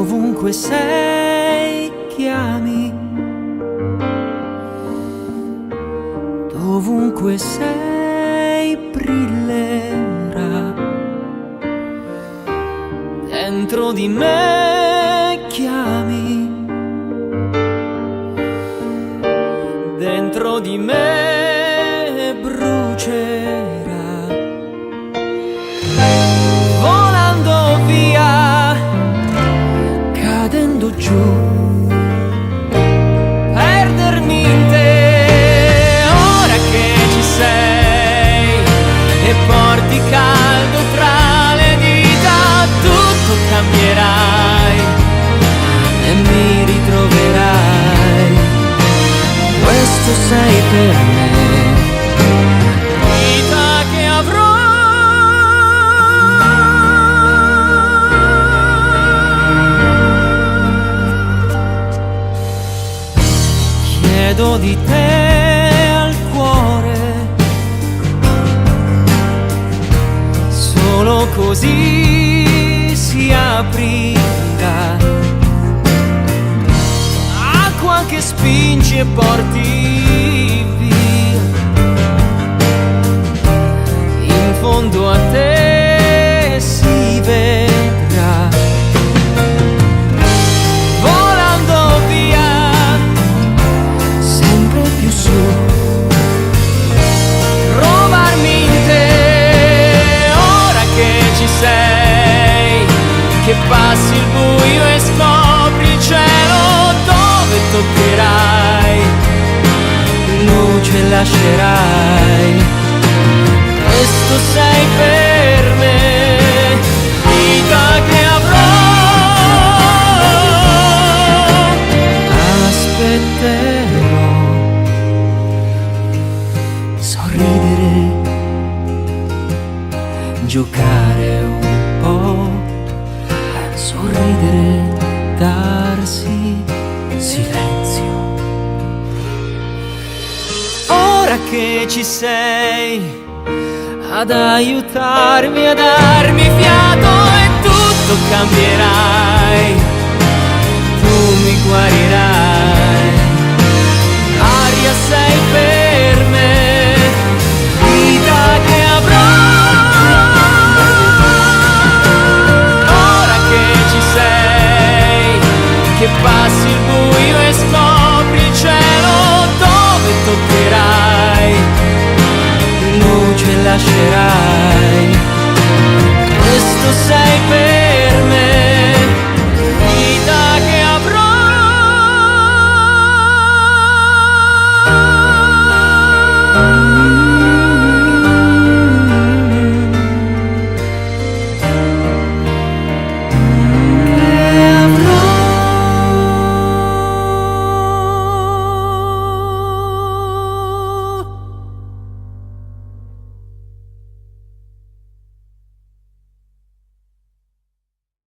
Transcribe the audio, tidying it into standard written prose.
Dovunque sei, chiami. Dovunque sei, brillerà. Dentro di me, chiami. Dentro di me, brucerà. Volando via, cadendo giù, perdermi in te. Ora che ci sei e porti caldo tra le dita, tutto cambierai e mi ritroverai. Questo sei per me, vita che avrò. Chiedo di te al cuore, solo così si aprirà. Acqua che spingi e porti via, in fondo a te si vedrà. Volando via, sempre più su, trovarmi in te. Ora che ci sei, che passi il buio e scopri il cielo, dove toccherai, luce lascerai. Questo sei per me, vita che avrò. Aspetterò, sorridere, giocare un po', sorridere, darsi silenzio. Ora che ci sei ad aiutarmi, a darmi fiato, e tutto cambierai, tu mi guarirai. Aria sei per me, vita che avrò. Ora che ci sei, che passi il buio e scopri il cielo, dove toccherai, luce lascerai.